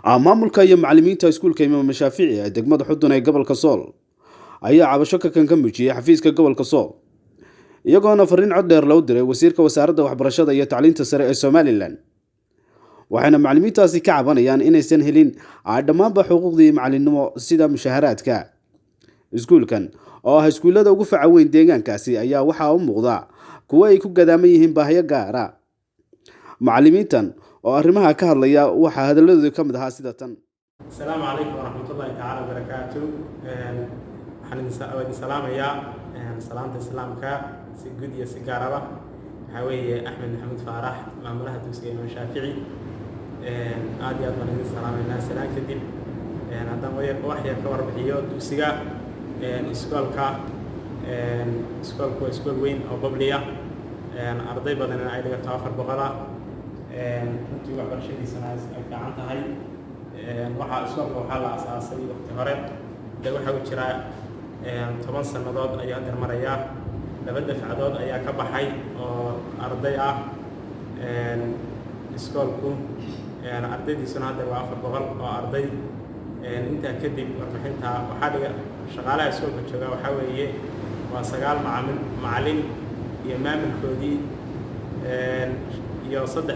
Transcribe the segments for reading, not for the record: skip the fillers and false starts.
maamulka iyo macallimiinta iskuulka Imaam Shaafici ee degmada Xudun ee gobolka Sool ayaa cabasho ka muujiyay xafiiska gobolka Sool iyagoona fariin cod dheer loo diray wasiirka wasaaradda waxbarashada iyo tacliinta sare ee Somaliland waxayna macallimiintaasi ka cabanayaan inaysan helin dhammaanba xuquuqdii macallinimo sida mushaharaadka iskuulkan oo ah iskuulada ugu faca weyn deegaankaasi ayaa waxa uu muuqda kuwa ay ku gadaaman yihiin baahiyo gaar ah macallimiintan oo arrimaha ka hadlaya waxa hadalladooda ka mid ahaa sida tan السلام عليكم ورحمة الله تعالى وبركاته. waxaan salaamayaa salaanta islaamka si guud iyo si gaar ah waxa weeye Axmed Maxamed Faarax maamulaha dugsiga Imaam Shaafici aad iyo aad baan idin salaamaynaa salaan kadib haddaan wax yar ka warbixiyo dugsiga iskoolka waa iskool weyn oo babliya arday badan ay dhigato 400 runtii waxbarashadiisana ay fiican tahay waxaa la aasaasay waqti hore waxa uu jiraa 10 sanadood ayaa hadda maraya 2 dafcadood ayaa ka baxay oo arday ah iskoolku ardaydiisuna hadda waa 400 oo arday inta kadib warbixinta waxaa dhiga shaqaalaha iskoolka jooga waxa weeye waa 9 macallin iyo maamulkoodii iyo 3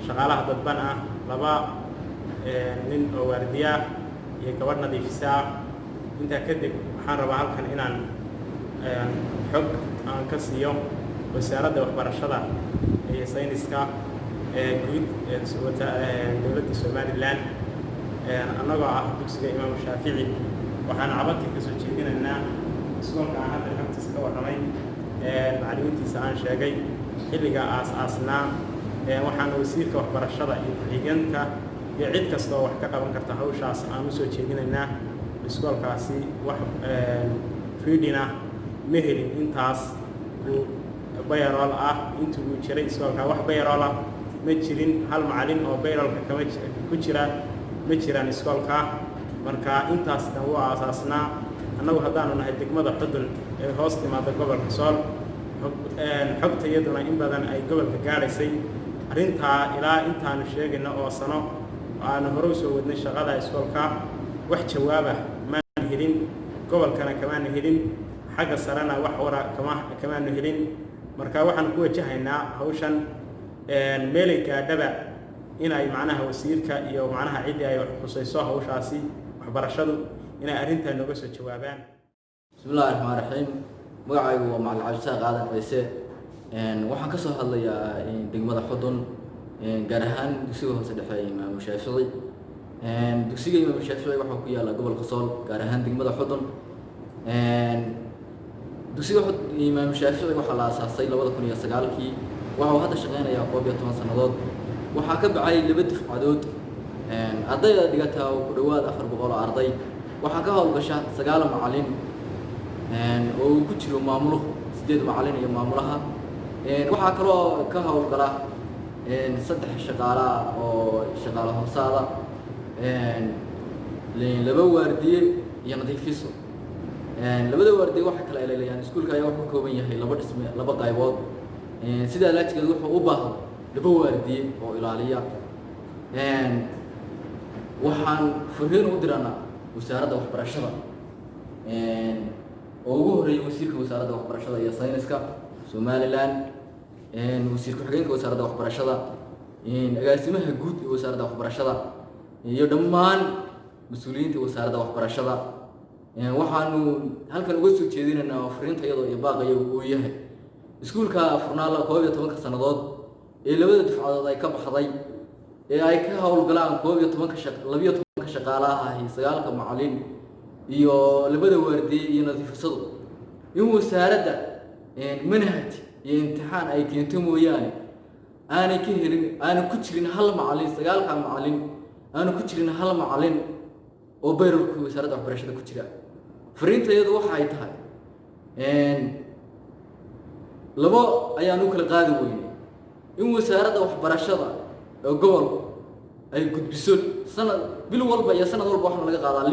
shaqaalaha dadban ah 2 nin oo waardiya iyo gabadh nadiifisa inta kadib waxaan rabaa halkan inaan xog aan ka siiyo wasaaradda waxbarashada iyo sayniska guud ee dowladda Somaliland annagoo ah dugsiga Imaam Shaafici waxaan cabadkii ka soo jeedinaynaa iskoolka aan hadda xogtiisa ka warramay macallimiintiisa aan sheegay xilliga aas-aasnaa waxaan wasiirka waxbarashada iyo ku-xigeenka iyo cid kasta oo wax ka qaban karta hawshaas aan u soo jeedinaynaa iskoolkaasi wax fiidina ma helin intaas bayrool ah intii uu jiray iskoolka wax bayrool ah ma jirin hal macallin oo bayroolka ku jira ma jiraan iskoolka marka intaas dhan waa aasaasnaa annagu haddaanu nahay degmada Xudun ee hoos timaada gobolka Sool xogtayaduna in badan ay gobolka gaaraysay arrintaa ilaa intaanu sheegayno oo sano aan hore u soo wadnay shaqada iskoolka wax jawaaba ma helin gobolkana kama helin xagga sarana wax wara kama helin marka waxaan ku wajahaynaa hawshan meelay gaadhaba inay macnaha wasiirka iyo macnaha cid ay xusayso hawshaasi waxbarashadu inay arrintan nooga soo jawaabaan bismillaahir rahmaanir rahiim magacaygu waa macallin Cabdi Qaadan Ciise waxaan ka soo hadlayaa degmada Xudun gaar ahaan dugsiga hoose dhexe Imaam Shaafici dugsiga Imaam Shaafici waxa ku yaala gobolka Sool gaar ahaan degmada Xudun dugsiga Imaam Shaafici waxa la aasaasay 2009kii waxa uu hadda shaqeynayaa 12 sanadood waxa ka baxay 2 dafcadood ardayda dhigata ku dhawaad 400 arday waxa ka hawlgasha 9 macallin oo ku jiro maamulo 8 macallin iyo maamulaha waxa kale oo ka hawlgala 3 shaqaale oo shaqaale hoosaada 2 waardiye iyo nadiifiso 2 waardiye waxa kale ay leeyaan iskuulka ayaa wuxuu ka kooban yahay 2 dhisme 2 qaybood sida laajkeedu wuxuu u baahan 2 waardiye oo ilaaliya waxaan fariin u diranaa wasaaradda waxbarashada oo ugu horeeyay wasiirka wasaaradda waxbarashada iyo sayniska Somaliland wasiir ku-xigeenka wasaaradda waxbarashada agaasimaha guud ee wasaaradda waxbarashada iyo dhammaan mas'uuliyiinta wasaaradda waxbarashada waxaanu halkan uga soo jeedinaynaa fariinta iyadoo iyo baaqaya uu yahay iskuulka furnaala 12 sanadood ee 2 dafcadood ay ka baxday ee ay ka hawlgalaan 12 shaqaalaha ah 9 macallin iyo 2 waardiye iyo nadiifisadu in wasaaradda manhaj iyo imtixaan ay keento mooyaane aanay ka helin aan ku jirin hal macallin 9 macallin aan ku jirin hal macallin oo bayroolka wasaaradda waxbarashada ku jira fariintayadu waxa ay tahay labo ayaan u kala qaadi weynay in wasaaradda waxbarashada ee gobolka ay gudbiso sanad bil walba iyo sanad walba waxa laga qaadaa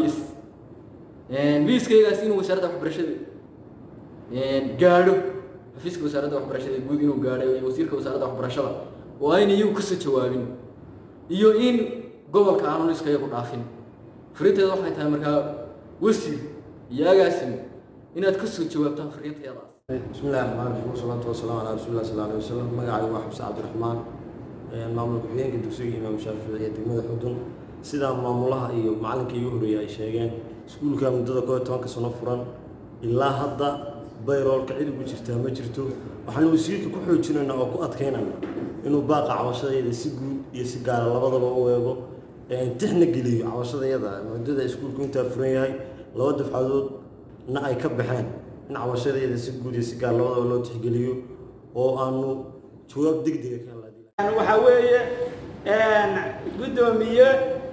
liiskaygaas in wasaaradda waxbarashada gaadho xafiiska wasaaradda waxbarashada guud inuu gaadho iyo wasiirka wasaaradda waxbarashada oo ayna iyagu ka soo jawaabin iyo in gobolka aanu iskaga dhaafin fariinteeda waxay tahay markaa wasiir iyo agaasimo inaad ka soo jawaabtaan fariinteedaas. bismillaahi rahmaani rahiim wasalaatu wasalaamu calaa rasuulillahi sallallahu alayhi wasallam. magacaygu waa xabsi cabdiraxmaan, maamulka ku-xigeenka dugsiga imaam shaafici ee degmada xudun. sidaa maamulaha iyo macalinka igu horeeyay ay sheegeen, iskuulka muddada 11 sano furan ilaa hadda bayroolka cid ugu jirtaa ma jirto. waxaan wasiirka ku xoojinaynaa oo ku adkaynaynaa inuu baaqa cabashadeeda si guud iyo si gaar labadaba u eego, tixna geliyo cabashadeeda muddada iskuulku intaa furan yahay 2 dafcadoodna ay ka baxeen, in cabashadeeda si guud iyo si gaar labadaba loo tixgeliyo oo aanu jawaab degdeg ah ka helnaa. waxa weeye gudoomiye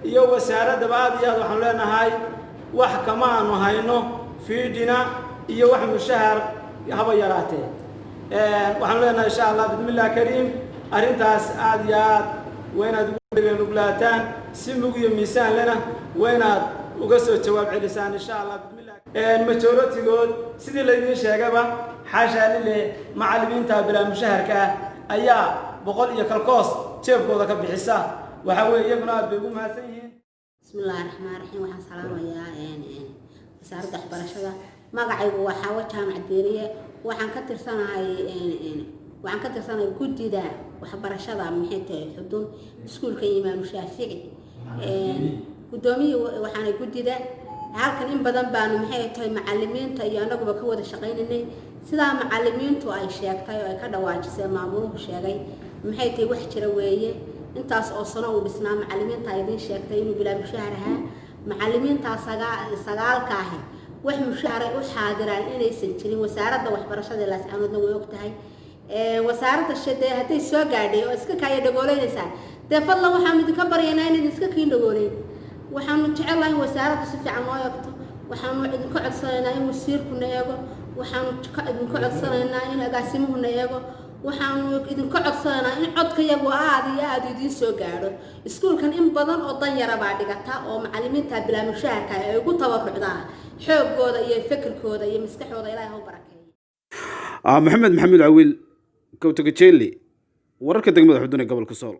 iyo wasaaradda aad iyo aad waxaan leenahay wax kama aanu hayno fiidina iyo wax mushahar haba yaraatee. waxaan leenahay insha Allah bismillah kariim arintaas aad iyo aad waynaad ugu laataan si mug iyo miisaan lena waynaad uga soo jawaab celisaan insha Allah bismillah. majoritigood sidii la idin sheegaba xaasha lile macallimiinta bilaa mushaharka ayaa boqol iyo kalkoos jeebkooda ka bixisa. waxa weeye iyaguna aad bay ugu mahadsan yihiin. bismillaahi raxmaani raxiim. waxaan salaamayaa wasaaradda waxbarashada. magacaygu waa Xaawo Jaamac Deeriye. waxaan ka tirsanahay guddida waxbarashada xudun iskuulka Imaam Shaafici. gudoomiye waxaan guddida halkan in badan baanu macallimiinta iyo anaguba ka wada shaqeynay. sidaa macallimiintu ay sheegtay oo ay ka dhawaajisay maamuluhu sheegay wax jira weeye. intaas oo sano uu dhisnaa macallimiinta ay idin sheegtay inuu bilaa mushahar ahaa. macallimiinta sagaalka ah wax mushahar u xaadiraan inaysan jirin. wasaaradda waxbarashada la saanadna way ogtahay. wasaaradda shaqada haday soo gaadhay oo iska kaya dhagooleynaysa fadlan waxaan idinka baryaynaa in iska kiin dhagooleyn. waxaan jecelahay wasaaradda si fiican loo eegto. waxaan idinka codsanaynaa in wasiirku na eego. waxaan idinka codsanaynaa in agaasimuhu na eego. waxaan idinka codsanaynaa in codkayagu aad iyo aad idin soo gaadho. iskuulkan in badan oo dan yara baa dhigata oo macallimiinta bilaa mushaharka ay ugu tabarucdaan xoogooda iyo fikirkooda iyo maskaxdooda. Ilaahay ha u barakeeyo. maxamed maxamuud cawiil kawtaga jeeli wararka degmada xudun ee gobolka Sool.